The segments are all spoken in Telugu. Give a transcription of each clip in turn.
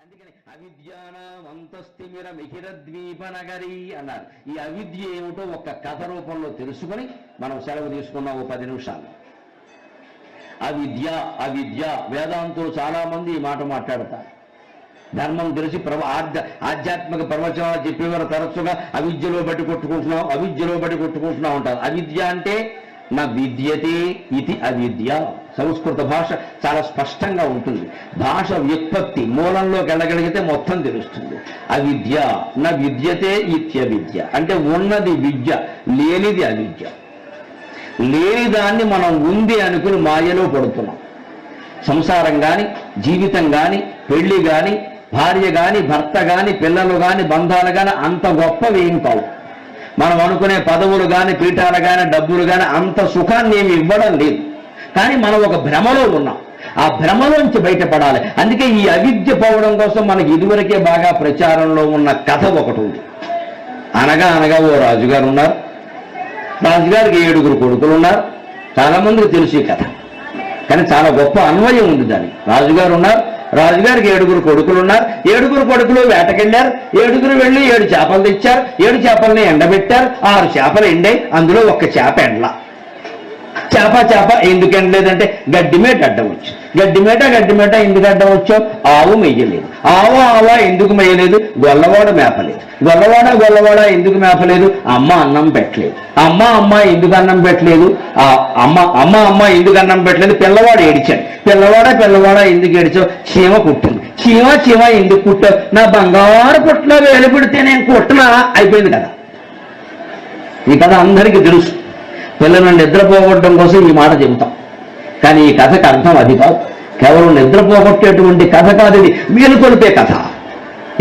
అందుకని అవిద్యానామంతస్థిమిర మిహిరద్వీప నగరి అన్నారు. ఈ అవిద్య ఏమిటో ఒక కథ రూపంలో తెలుసుకొని మనం సెలవు తీసుకున్నాం 10 నిమిషాలు. అవిద్య అవిద్య వేదాంతులు చాలా మంది ఈ మాట మాట్లాడతారు. ధర్మం తెలిసి ఆధ్యాత్మిక ప్రవచనాలు చెప్పేవారు తరచుగా అవిద్యలో బట్టి కొట్టుకుంటున్నాం అవిద్యలో బట్టి కొట్టుకుంటున్నాం అంటారు. అవిద్య అంటే నా విద్యతే ఇది అవిద్య. సంస్కృత భాష చాలా స్పష్టంగా ఉంటుంది. భాష వ్యుత్పత్తి మూలంలోకి వెళ్ళగలిగితే మొత్తం తెలుస్తుంది. అవిద్య నా విద్యతే ఇత్యవిద్య అంటే ఉన్నది విద్య, లేనిది అవిద్య. లేని దాన్ని మనం ఉంది అనుకుని మాయలో పడుతున్నాం. సంసారం కానీ, జీవితం కానీ, పెళ్లి కానీ, భార్య కానీ, భర్త కానీ, పిల్లలు కానీ, బంధాలు కానీ అంత గొప్పవి ఏం కావు. మనం అనుకునే పదవులు కానీ, పీఠాలు కానీ, డబ్బులు కానీ అంత సుఖాన్ని ఏమి ఇవ్వడం లేదు. కానీ మనం ఒక భ్రమలో ఉన్నాం. ఆ భ్రమలోంచి బయటపడాలి. అందుకే ఈ అవిద్య పోవడం కోసం మనకి ఇదివరకే బాగా ప్రచారంలో ఉన్న కథ ఒకటి ఉంది. అనగా అనగా ఓ రాజుగారు ఉన్నారు. రాజుగారికి 7 కొడుకులు ఉన్నారు. చాలా మందికి తెలుసు ఈ కథ, కానీ చాలా గొప్ప అన్వయం ఉంది దానికి. రాజుగారు ఉన్నారు, రాజుగారికి 7 కొడుకులు ఉన్నారు. 7 కొడుకులు వేటకెళ్ళారు. 7 వెళ్ళి 7 చేపలు తెచ్చారు. 7 చేపల్ని ఎండబెట్టారు. 6 చేపలు ఎండాయి, అందులో 1 చేప ఎండల. చేప ఎందుకు ఎండలేదంటే గడ్డిమేట అడ్డవచ్చు. గడ్డిమేట ఎందుకు అడ్డవచ్చు? ఆవు మెయ్యలేదు. ఆవా ఎందుకు మెయ్యలేదు? గొల్లవాడ మేపలేదు. గొల్లవాడ ఎందుకు మేపలేదు? అమ్మ అన్నం పెట్టలేదు. అమ్మ ఎందుకు అన్నం పెట్టలేదు? అమ్మ ఎందుకు అన్నం పెట్టలేదు? పిల్లవాడు ఏడిచాడు. పిల్లవాడ ఎందుకు ఏడిచావు? చీమ కుట్టింది. చీమ ఎందుకు కుట్టావు? నా బంగారు పుట్లో వేలు పెడితే నేను కుట్టనా? అయిపోయింది కదా. ఈ కథ అందరికీ తెలుసు. పిల్లలను నిద్రపోగొట్టడం కోసం ఈ మాట చెబుతాం. కానీ ఈ కథకు అర్థం అది కాదు. కేవలం నిద్రపోగొట్టేటువంటి కథ కాదు, ఇది మేలుకొలిపే కథ.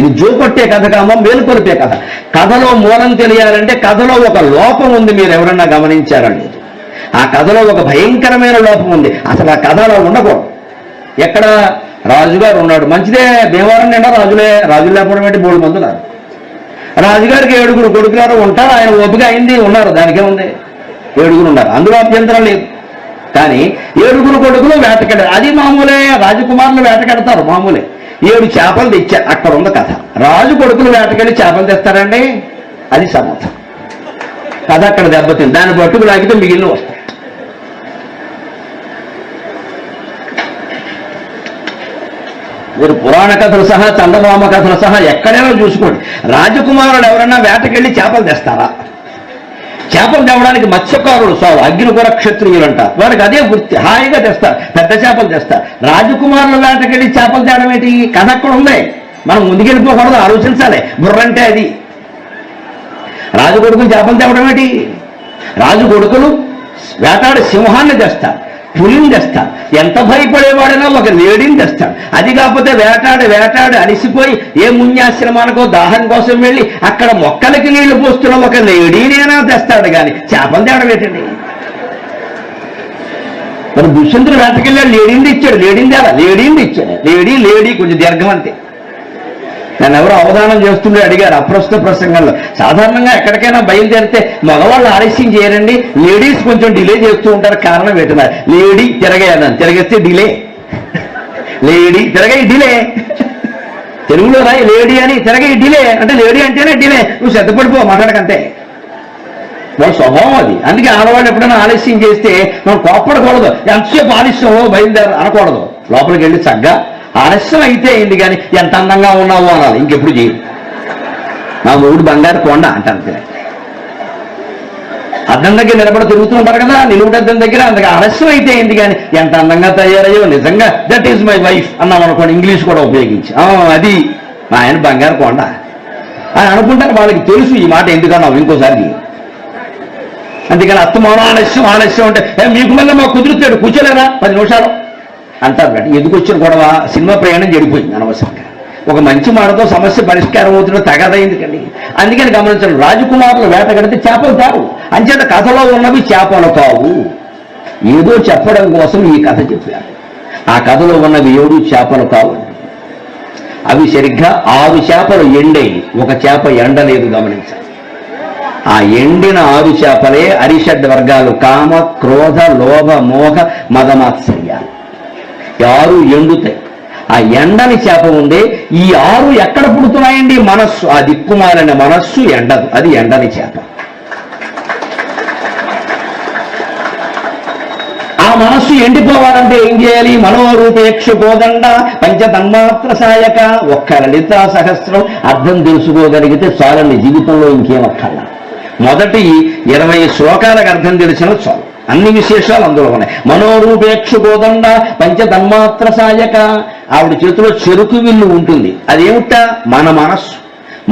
ఇది జోకొట్టే కథ కామో మేలుకొలిపే కథ. కథలో మూలం తెలియాలంటే కథలో ఒక లోపం ఉంది. మీరు ఎవరన్నా గమనించారని ఆ కథలో ఒక భయంకరమైన లోపం ఉంది. అసలు ఆ కథలో ఉండకూడదు. ఎక్కడ రాజుగారు ఉన్నాడు, మంచిదే, దేవాలయం నిండా రాజులు లేకపోవడం ఏంటి? 3 మంది ఉన్నారు. రాజుగారికి 7 కొడుకులారు ఉంటారు. ఆయన ఓపిక అయింది, ఉన్నారు, దానికే ఉంది. 7 ఉన్నారు, అందులో అభ్యంతరం లేదు. కానీ 7 కొడుకులు వేటకెళ్ళారు. అది మామూలే, రాజకుమారులు వేటకెడతారు మామూలే. 7 చేపలు తెచ్చారు. అక్కడ ఉంది కథ. రాజు కొడుకులు వేటకెళ్ళి చేపలు తెస్తారండి, అది సమర్థం. కథ అక్కడ దెబ్బతింది. దాన్ని పట్టుకు లాగితే మిగిలిన వస్తాయి. మీరు పురాణ కథలు సహా, చందమామ కథలు సహా ఎక్కడైనా చూసుకోండి. రాజకుమారులు ఎవరైనా వేటకెళ్ళి చేపలు తెస్తారా? చేపలు తేవడానికి మత్స్యకారులు చాలు, అగ్నిపుర క్షత్రియులు అంటారు. వాళ్ళకి అదే వృత్తి. హాయిగా తెస్తారు, పెద్ద చేపలు తెస్తారు. రాజకుమారుల వేటకెళ్ళి చేపలు తేవడం ఏంటి? కథ అక్కడ ఉంది. మనం ముందుకెళ్ళిపోకూడదు, ఆలోచించాలి. బుర్రంటే అది. రాజు కొడుకులు చేపలు తేవడం ఏంటి? రాజు కొడుకులు వేటాడి సింహాన్ని తెస్తారు, పులిని తెస్తారు. ఎంత భయపడేవాడైనా ఒక లేడీని తెస్తాడు. అది కాకపోతే వేటాడి అలిసిపోయి ఏ మున్యాశ్రమానికో దాహం కోసం వెళ్ళి అక్కడ మొక్కలకి నీళ్లు పోస్తున్న ఒక లేడీనైనా తెస్తాడు. కానీ చేపలు తేవడం ఏంటండి? మరి దుష్యంతుడు వేటకెళ్ళాడు, లేడీని ఇచ్చాడు. లేడీని ఇచ్చాడు. లేడీ కొంచెం దీర్ఘం అంతే. నన్ను ఎవరో అవధానం చేస్తుండే అడిగారు అప్రస్తుత ప్రసంగంలో. సాధారణంగా ఎక్కడికైనా బయలుదేరితే మగవాళ్ళు ఆలస్యం చేయరండి, లేడీస్ కొంచెం డిలే చేస్తూ ఉంటారు. కారణం ఏంటన్నారు? లేడీ తిరగేయాలని, తిరగేస్తే డిలే. లేడీ తిరగే డిలే. తెలుగులో రాయి లేడీ అని, తిరగే డిలే అంటే లేడీ అంటేనే డిలే. నువ్వు శ్రద్ధపడిపో, మాట్లాడకంతే. వాళ్ళ స్వభావం అది. అందుకే ఆడవాళ్ళు ఎప్పుడైనా ఆలస్యం చేస్తే మనం కోప్పడకూడదు. ఎంతసేపు ఆలస్యం బయలుదేర అనకూడదు. లోపలికి వెళ్ళి చక్కగా ఆలస్యం అయితే అయింది కానీ ఎంత అందంగా ఉన్నావు అనాలి. ఇంకెప్పుడు చేయదు. నా మూడు బంగారు కొండ అంటారు. అద్దం దగ్గర నిలబడి తిరుగుతూ ఉంటారు కదా, నిలువుటద్దం దగ్గర. అందుకే ఆలస్యం అయితే అయింది కానీ ఎంత అందంగా తయారయ్యో, నిజంగా దట్ ఈజ్ మై వైఫ్ అన్నాం అనుకోండి, ఇంగ్లీష్ కూడా ఉపయోగించి. అది మా ఆయన బంగారు కొండ అని అనుకుంటారు. వాళ్ళకి తెలుసు ఈ మాట ఎందుకన్నావు ఇంకోసారి. అందుకని అత్తమానం ఆలస్యం అంటే మీకు మళ్ళీ మాకు కుదురుతాడు, కూర్చోలేరా 10 నిమిషాలు అంటారు. కాబట్టి ఎందుకు వచ్చిన గొడవ? సినిమా ప్రయాణం చెడిపోయింది అనవసరంగా. ఒక మంచి మాటతో సమస్య పరిష్కారం అవుతుందో తగదా ఎందుకండి? అందుకని గమనించండి, రాజకుమారులు వేటగడితే చేపలు తారు. అంచేత కథలో ఉన్నవి చేపలు కావు. ఏదో చెప్పడం కోసం ఈ కథ చెప్పారు. ఆ కథలో ఉన్నవి 7 చేపలు కావు. అవి సరిగ్గా 6 చేపలు ఎండాయి, 1 చేప ఎండలేదు. గమనించాలి. ఆ ఎండిన 6 చేపలే అరిషడ్ వర్గాలు: కామ, క్రోధ, లోభ, మోహ, మదమాత్సర్యాలు. 6 ఎండుతాయి. ఆ ఎండని చేప ఉందే. ఈ 6 ఎక్కడ పుడుతున్నాయండి? మనస్సు. ఆ దిక్కుమాలనే మనస్సు ఎండదు, అది ఎండని చేప. ఆ మనస్సు ఎండిపోవాలంటే ఏం చేయాలి? మనోరూపేక్ష కోదండ పంచతన్మాత్ర సాయక. ఒక్క లలితా సహస్రం అర్థం తెలుసుకోగలిగితే చాలండి, జీవితంలో ఇంకేం అక్కర్లా. మొదటి 20 శ్లోకాలకు అర్థం తెలిసిన చాలు, అన్ని విశేషాలు అందులో ఉన్నాయి. మనోరూపేక్ష కోదండ పంచతన్మాత్ర సాయక. ఆవిడ చేతిలో చెరుకు విల్లు ఉంటుంది, అదేమిట? మన మనస్సు.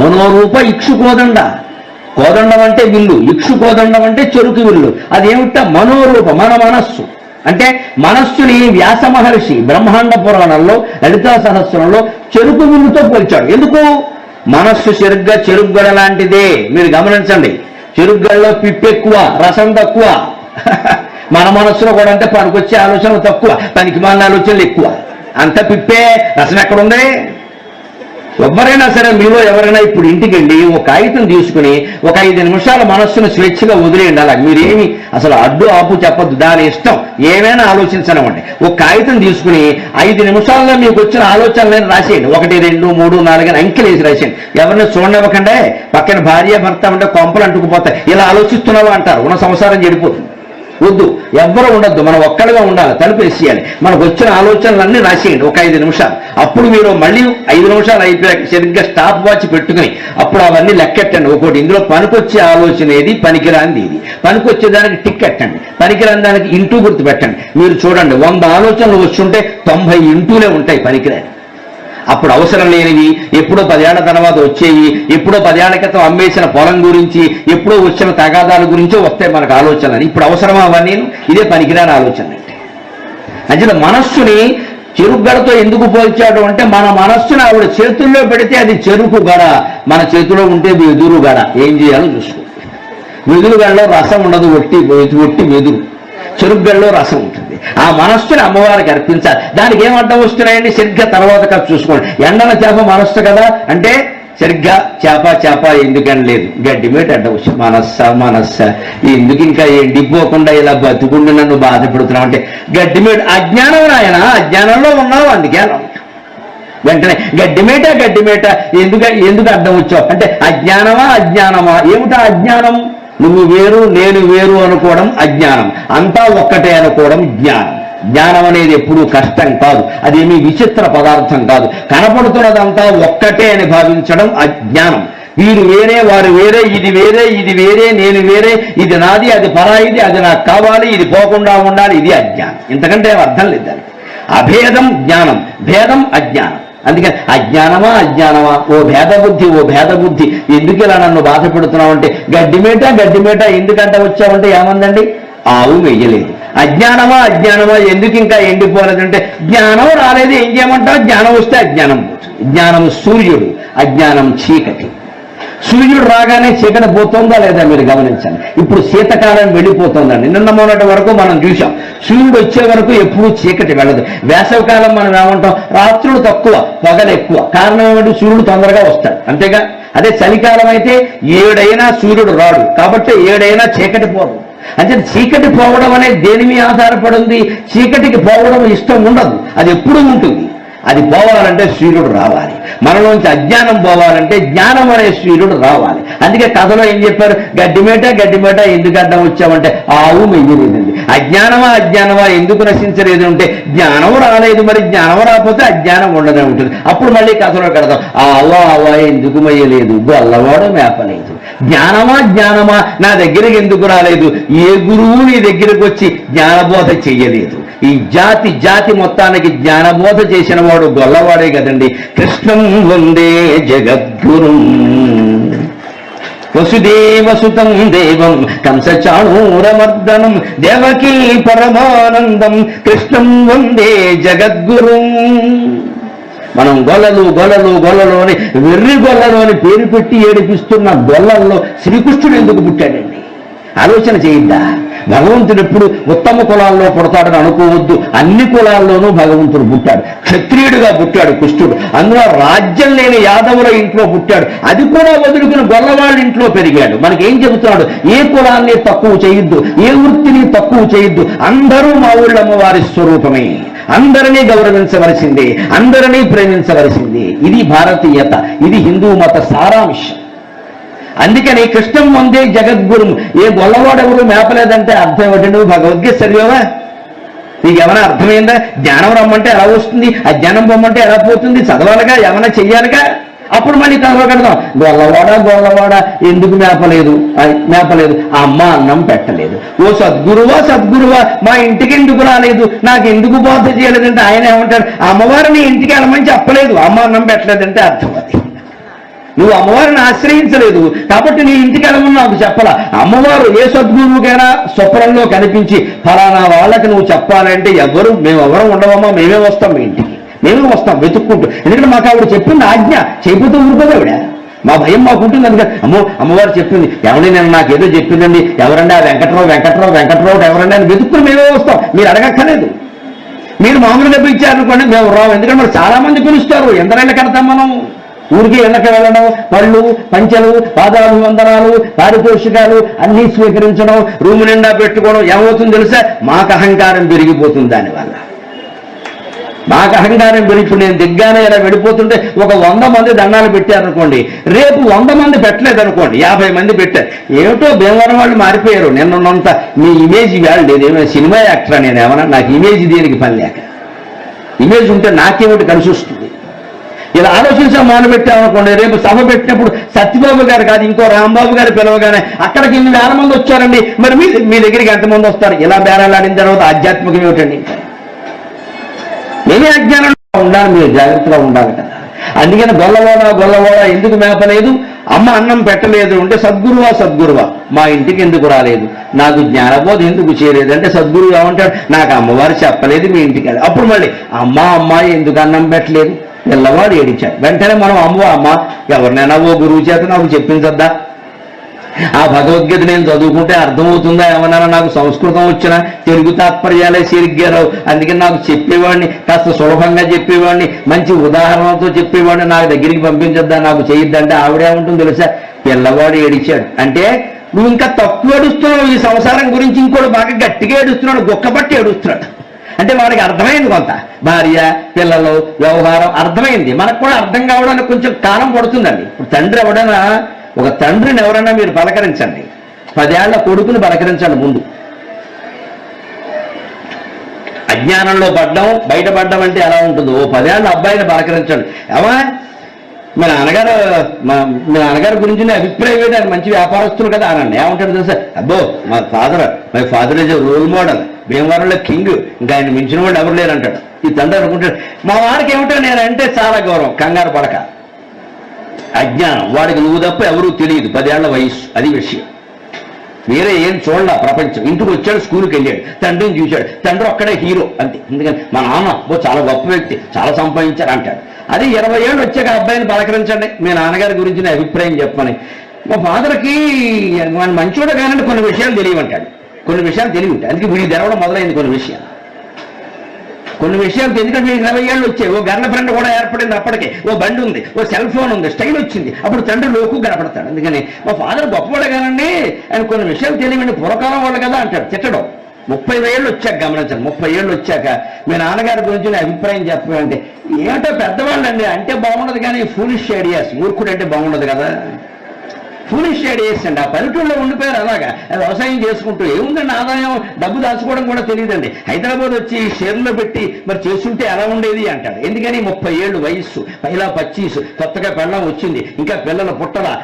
మనోరూప ఇక్షు కోదండ. కోదండం అంటే విల్లు, ఇక్షు కోదండం అంటే చెరుకు విల్లు. అదేమిట? మనోరూప, మన మనస్సు. అంటే మనస్సుని వ్యాస మహర్షి బ్రహ్మాండ పురాణంలో లలితా సహస్రంలో చెరుకు విల్లుతో పోల్చాడు. ఎందుకు? మనస్సు సరిగ్గా చెరుగ్గడ లాంటిదే. మీరు గమనించండి, చెరుగ్గడలో పిప్పెక్కువ, రసం తక్కువ. మన మనస్సులో కూడా అంటే పనికొచ్చే ఆలోచనలు తక్కువ, పనికి మాలిన ఆలోచనలు ఎక్కువ. అంత పిప్పే, రసం ఎక్కడుంది? ఎవరైనా సరే మీలో ఎవరైనా ఇప్పుడు ఇంటికి వెళ్ళి ఒక కాగితం తీసుకుని ఒక 5 నిమిషాల మనస్సును స్వేచ్ఛగా వదిలేయండి. అలా మీరేమి అసలు అడ్డు ఆపు చెప్పద్దు, దాని ఇష్టం, ఏమైనా ఆలోచించనివ్వండి. ఒక కాగితం తీసుకుని 5 నిమిషాల్లో మీకు వచ్చిన ఆలోచనలను రాసేయండి. 1, 2, 3, 4 అని అంకెలు వేసి రాసేయండి. ఎవరిని చూడనివ్వకండే. పక్కన భార్య భర్త ఉంటే కొంపలు అంటుకుపోతాయి. ఇలా ఆలోచిస్తున్నావా అంటారు, ఉన్న సంసారం చెడిపోతుంది. వద్దు, ఎవ్వరూ ఉండొద్దు, మనం ఒక్కడిగా ఉండాలి, తలుపు వేసేయాలి. మనకు వచ్చిన ఆలోచనలన్నీ రాసేయండి ఒక 5 నిమిషాలు. అప్పుడు మీరు మళ్ళీ 5 నిమిషాలు అయిపోయాక సరిగ్గా స్టాప్ వాచ్ పెట్టుకుని అప్పుడు అవన్నీ లెక్కెట్టండి. ఒకటి ఇందులో పనికొచ్చే ఆలోచన ఏది, పనికిరాంది ఇది. పనికొచ్చే దానికి టిక్ ఎట్టండి, పనికిరాని దానికి ఇంటూ గుర్తు పెట్టండి. మీరు చూడండి, 100 ఆలోచనలు వచ్చుంటే 90 ఇంటూలే ఉంటాయి పనికిరాని. అప్పుడు అవసరం లేనివి, ఎప్పుడో 10 ఏళ్ల తర్వాత వచ్చేవి, ఎప్పుడో 10 ఏళ్ల క్రితం అమ్మేసిన పొలం గురించి, ఎప్పుడో వచ్చిన తగాదాల గురించో వస్తాయి మనకు ఆలోచనలు. ఇప్పుడు అవసరమా అవన్నీ? ఇదే పనికిరాని ఆలోచన అంటే. అంటే మనస్సుని చెరుకు ఎందుకు పోల్చాడు అంటే, మన మనస్సును ఆవిడ చేతుల్లో పెడితే అది చెరుకు గడ, మన చేతిలో ఉంటే వెదురు గడ. ఏం చేయాలో చూసుకో. వెదురు గడలో రసం ఉండదు, ఒట్టి వెదురు. చెరుగ్గడలో రసం ఉంటుంది. ఆ మనస్సుని అమ్మవారికి అర్పించాలి. దానికి ఏం అడ్డం వస్తున్నాయండి? సరిగ్గా తర్వాత కాదు చూసుకోండి. ఎండన చేప మనస్సు కదా అంటే సరిగ్గా చేప ఎందుకని లేదు, గడ్డి మీద అడ్డం వచ్చి మనస్స ఎందుకు ఇంకా ఎండిపోకుండా ఇలా బతుకుండి నన్ను బాధ పెడుతున్నావు అంటే గడ్డి మీద అజ్ఞానం. నాయన అజ్ఞానంలో ఉన్నావు, అందుకే వెంటనే గడ్డి మేట ఎందుకు అడ్డం వచ్చావు అంటే అజ్ఞానమా? ఏమిటా అజ్ఞానం? నువ్వు వేరు నేను వేరు అనుకోవడం అజ్ఞానం, అంతా ఒక్కటే అనుకోవడం జ్ఞానం. జ్ఞానం అనేది ఎప్పుడూ కష్టం కాదు, అదేమీ విచిత్ర పదార్థం కాదు. కనపడుతున్నదంతా ఒక్కటే అని భావించడం అజ్ఞానం. వీరు వేరే, వారు వేరే, ఇది వేరే, నేను వేరే, ఇది నాది, అది పరాయిది, అది నాకు కావాలి, ఇది పోకుండా ఉండాలి, ఇది అజ్ఞానం. ఇంతకంటే అర్థం లేదు దానికి. అభేదం జ్ఞానం, భేదం అజ్ఞానం. అందుకని అజ్ఞానమా, ఓ భేద బుద్ధి ఎందుకు ఇలా నన్ను బాధ పెడుతున్నావు అంటే గడ్డి మేట ఎందుకంటే వచ్చావంటే ఏమందండి? ఆవు వెయ్యలేదు. అజ్ఞానమా ఎందుకు ఇంకా ఎండిపోలేదంటే జ్ఞానం రాలేదు. ఏం చేయమంటావు? జ్ఞానం వస్తే అజ్ఞానం పోతుంది. జ్ఞానం సూర్యుడు, అజ్ఞానం చీకటి. సూర్యుడు రాగానే చీకటి పోతుందా లేదా మీరు గమనించండి. ఇప్పుడు శీతకాలం వెళ్ళిపోతుందండి. నిన్న మొన్నటి వరకు మనం చూసాం, సూర్యుడు వచ్చే వరకు ఎప్పుడూ చీకటి వెళ్ళదు. వేసవికాలం మనం ఏమంటాం? రాత్రులు తక్కువ, పగలు ఎక్కువ. కారణం ఏమిటి? సూర్యుడు తొందరగా వస్తాడు, అంతేగా. అదే చలికాలం అయితే 7 అయినా సూర్యుడు రాడు, కాబట్టి 7 అయినా చీకటి పోదు. అంటే చీకటి పోవడం అనేది దేని మీద ఆధారపడింది? చీకటికి పోవడం ఇష్టం ఉండదు, అది ఎప్పుడూ ఉంటుంది. అది పోవాలంటే సూర్యుడు రావాలి. మనలోంచి అజ్ఞానం పోవాలంటే జ్ఞానం అనే సూర్యుడు రావాలి. అందుకే కథలో ఏం చెప్పారు? గడ్డి మేట ఎందుకు అడ్డం వచ్చామంటే ఆవు మెయ్యలేదండి. అజ్ఞానమా ఎందుకు నశించలేదు అంటే జ్ఞానం రాలేదు. మరి జ్ఞానం రాకపోతే అజ్ఞానం ఉండనే ఉంటుంది. అప్పుడు మళ్ళీ కథలో కడదాం, ఆవా ఎందుకు మెయ్యలేదు, గొల్లవాడు మేపలేదు. జ్ఞానమా నా దగ్గరికి ఎందుకు రాలేదు? ఏ గురువు నీ దగ్గరికి వచ్చి జ్ఞానబోధ చెయ్యలేదు. ఈ జాతి మొత్తానికి జ్ఞానబోధ చేసిన వాడు గొల్లవాడే కదండి. కృష్ణం వందే జగద్గురుం వసుదేవసుతం దేవం కంసచాణూరమర్దనం దేవకీ పరమానందం కృష్ణం వందే జగద్గురుం. మనం గొల్లలు అని వెర్రి గొల్లలు అని పేరు పెట్టి ఏడిపిస్తున్న గొల్లల్లో శ్రీకృష్ణుడు ఎందుకు పుట్టాడండి ఆలోచన చేయొద్దా? భగవంతుడు ఎప్పుడు ఉత్తమ కులాల్లో పుడతాడని అనుకోవద్దు. అన్ని కులాల్లోనూ భగవంతుడు పుట్టాడు. క్షత్రియుడిగా పుట్టాడు కృష్ణుడు. అందులో రాజ్యం లేని యాదవుల ఇంట్లో పుట్టాడు. అది కూడా వదులుకుని గొల్లవాళ్ళ ఇంట్లో పెరిగాడు. మనకేం చెబుతున్నాడు? ఏ కులాన్ని తక్కువ చేయొద్దు, ఏ వృత్తిని తక్కువ చేయొద్దు. అందరూ మా ఊళ్ళమ్మవారి స్వరూపమే, అందరినీ గౌరవించవలసిందే, అందరినీ ప్రేమించవలసిందే. ఇది భారతీయత, ఇది హిందూ మత సారాంశం. అందుకని కృష్ణం వందే జగద్గురు. ఏ గొల్లవాడెవరు మేపలేదంటే అర్థం ఏమిటి? నువ్వు భగవద్గీత చదివావా? నీకు ఏమైనా అర్థమైందా? జ్ఞానం రమ్మంటే ఎలా వస్తుంది? అజ్ఞానం పొమ్మంటే ఎలా పోతుంది? చదవాలిగా, ఏమైనా చెయ్యాలిగా. అప్పుడు మళ్ళీ కదలకడదాం. గొల్లవాడ ఎందుకు మేపలేదు? అమ్మ అన్నం పెట్టలేదు. ఓ సద్గురువా మా ఇంటికి ఎందుకు రాలేదు, నాకు ఎందుకు బోధ చేయలేదంటే ఆయన ఏమంటాడు? అమ్మవారిని ఇంటికి వెళ్ళమని చెప్పలేదు, అమ్మ అన్నం పెట్టలేదంటే అర్థం అది. నువ్వు అమ్మవారిని ఆశ్రయించలేదు కాబట్టి నీ ఇంటికి వెళ్ళమని నాకు చెప్పాల. అమ్మవారు ఏ సద్గురువుకైనా స్వప్నంలో కనిపించి ఫలానా వాళ్ళకి నువ్వు చెప్పాలంటే మేమెవరం ఉండవమ్మా, మేమే వస్తాం మీ ఇంటికి, మేమే వస్తాం వెతుక్కుంటూ. ఎందుకంటే మాకు ఆవిడ చెప్పింది ఆజ్ఞ, చేయకపోతే ఊరుకోదు ఆవిడ. మా భయం మాకుంటుంది. అందుకని అమ్మవారు చెప్పింది, ఎవరి నేను నాకేదో చెప్పిందండి, ఎవరండి ఆ వెంకట్రావు ఎవరండి అని వెతుక్కుని మేమే వస్తాం, మీరు అడగక్కర్లేదు. మీరు మామూలుగా పిలిచారనుకోండి మేము రావు. ఎందుకంటే మరి చాలా మంది పిలుస్తారు, ఎంతరైనా కడతాం మనం. ఊరికి ఇళ్ళకి వెళ్ళడం, పళ్ళు పంచెలు పాదాలు వందనాలు పారితోషికాలు అన్నీ స్వీకరించడం, రూము నిండా పెట్టుకోవడం. ఏమవుతుంది తెలుసా? మాకు అహంకారం పెరిగిపోతుంది. దానివల్ల మాకు అహంకారం పెరిగి ఇప్పుడు నేను దిగ్గానే ఇలా వెళ్ళిపోతుంటే ఒక 100 మంది దండాలు పెట్టారనుకోండి, రేపు 100 మంది పెట్టలేదనుకోండి, 50 మంది పెట్టారు. ఏమిటో భీమవరం వాళ్ళు మారిపోయారు. నిన్నంత మీ ఇమేజ్ వాళ్ళు నేనేమైనా సినిమా యాక్టరా? నేనేమన్నా నాకు ఇమేజ్ దేనికి పని లేక, ఇమేజ్ ఉంటే నాకేమిటి కలిసి వస్తుంది? ఇలా ఆలోచించడం మొదలుపెట్టామనుకోండి, రేపు సభ పెట్టినప్పుడు సత్యబాబు గారు కాదు ఇంకో రాంబాబు గారు పిలవగానే అక్కడికి 1,000 మంది వచ్చారండి, మరి మీ దగ్గరికి ఎంతమంది వస్తారు? ఇలా బేరాలాడిన తర్వాత ఆధ్యాత్మికం ఏమిటండి? మేమే అజ్ఞానంలో ఉండాలి, మీరు జాగ్రత్తగా ఉండాలి కదా. అందుకని గొల్లవాడ ఎందుకు మేపలేదు, అమ్మ అన్నం పెట్టలేదు అంటే సద్గురువా మా ఇంటికి ఎందుకు రాలేదు, నాకు జ్ఞానబోధ ఎందుకు చేయలేదు అంటే సద్గురువు ఏమంటాడు? నాకు అమ్మవారు చెప్పలేదు మీ ఇంటికి వెళ్ళి. అప్పుడు మళ్ళీ అమ్మాయి ఎందుకు అన్నం పెట్టలేదు? పిల్లవాడు ఏడిచాడు. వెంటనే మనం అమ్మ ఎవరినైనా ఓ గురువు చేత నాకు చెప్పించద్దా? ఆ భగవద్గీత నేను చదువుకుంటే అర్థమవుతుందా? ఏమన్నా నాకు సంస్కృతం వచ్చినా తెలుగు తాత్పర్యాలే సరిగ్గారావు. అందుకని నాకు చెప్పేవాడిని, కాస్త సులభంగా చెప్పేవాడిని, మంచి ఉదాహరణతో చెప్పేవాడిని నాకు దగ్గరికి పంపించద్దా, నాకు చేయొద్దంటే ఆవిడేముంటుంది తెలుసా? పిల్లవాడు ఏడిచాడు అంటే నువ్వు ఇంకా తక్కువ ఏడుస్తున్నావు ఈ సంసారం గురించి, ఇంకోటి బాగా గట్టిగా ఏడుస్తున్నాడు, గుక్కబట్టి ఏడుస్తున్నాడు. అంటే వాడికి అర్థమైంది, కొంత భార్య పిల్లలు వ్యవహారం అర్థమైంది. మనకు కూడా అర్థం కావడానికి కొంచెం కాలం పడుతుందండి. ఇప్పుడు తండ్రి ఎవడైనా, ఒక తండ్రిని ఎవరైనా మీరు పలకరించండి, 10 ఏళ్ల కొడుకుని పలకరించండి. ముందు అజ్ఞానంలో బయటపడ్డం అంటే ఎలా ఉంటుందో, 10 ఏళ్ల అబ్బాయిని పలకరించండి. ఏమా మీ నాన్నగారి గురించి అభిప్రాయం ఏంటి? ఆయన మంచి వ్యాపారస్తులు కదా అనండి. ఏమంటాడు తెలుసా? అబ్బో my father is role model, భీమవరంలో కింగ్, ఇంకా ఆయన మించిన వాడు ఎవరు లేరు అంటాడు. ఈ తండ్రి అనుకుంటాడు మా వారికి ఏమిటో నేనంటే చాలా గౌరవం. కంగారు పడక, అజ్ఞానం. వాడికి నువ్వు తప్ప ఎవరూ తెలియదు, 10 ఏళ్ల వయస్సు, అది విషయం. వేరే ఏం చూడాల ప్రపంచం. ఇంటికి వచ్చాడు, స్కూల్కి వెళ్ళాడు, తండ్రిని చూశాడు, తండ్రి ఒక్కడే హీరో అంతే. ఎందుకని మా నాన్న చాలా గొప్ప వ్యక్తి, చాలా సంపాదించారు అంటాడు. అది 20 ఏళ్ళు వచ్చాక అబ్బాయిని పలకరించండి, మీ నాన్నగారి గురించి నా అభిప్రాయం చెప్పని. మా ఫాదర్కి మంచోడు కానంటే కొన్ని విషయాలు తెలియమంటాడు, కొన్ని విషయాలు తెలియఉంటాయి. అందుకే వీడికి తెరవడం మొదలైంది కొన్ని విషయాలు. ఎందుకంటే 20 ఏళ్ళు వచ్చాయి, ఓ గర్ల్ ఫ్రెండ్ కూడా ఏర్పడింది, అప్పటికే ఓ బండి ఉంది, ఓ సెల్ ఫోన్ ఉంది, స్టైల్ వచ్చింది. అప్పుడు తండ్రి లోకు కనపడతాడు. అందుకని మా ఫాదర్ గొప్పవాడే కానండి, ఆయన కొన్ని విషయాలు తెలియమండి, పూర్వకాలం వాళ్ళు కదా అంటాడు, తిట్టడం. 30 ఏళ్ళు వచ్చాక గమనించండి, 30 ఏళ్ళు వచ్చాక మీ నాన్నగారి గురించి నా అభిప్రాయం చెప్పాలంటే ఏమిటో పెద్దవాళ్ళండి అంటే బాగుండదు, కానీ ఫూలిష్ ఐడియాస్, మూర్ఖుడు అంటే బాగుండదు కదా. ఫూలిష్ ఐడియాస్ అండి. ఆ పల్లెటూళ్ళలో ఉండిపోయారు అలాగా, వ్యవసాయం చేసుకుంటూ. ఏముందండి ఆదాయం, డబ్బు దాచుకోవడం కూడా తెలియదండి. హైదరాబాద్ వచ్చి షేర్లో పెట్టి మరి చేస్తుంటే ఎలా ఉండేది అంటాడు. ఎందుకని 30 ఏళ్ళు వయస్సు, పైలా 25, కొత్తగా పెళ్ళం వచ్చింది, ఇంకా పిల్లలు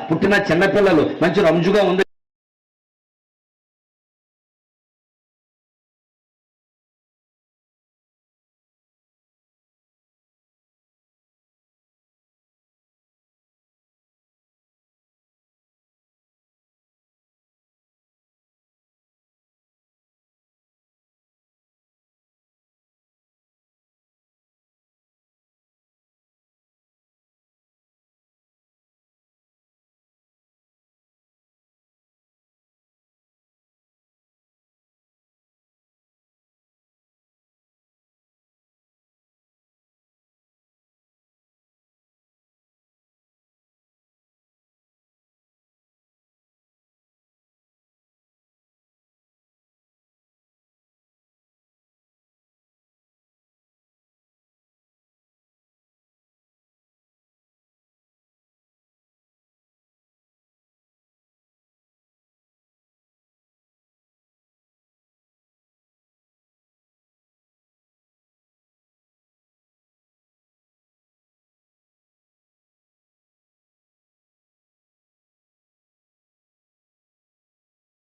పుట్టిన చిన్న పిల్లలు, మంచి రంజుగా ఉంది.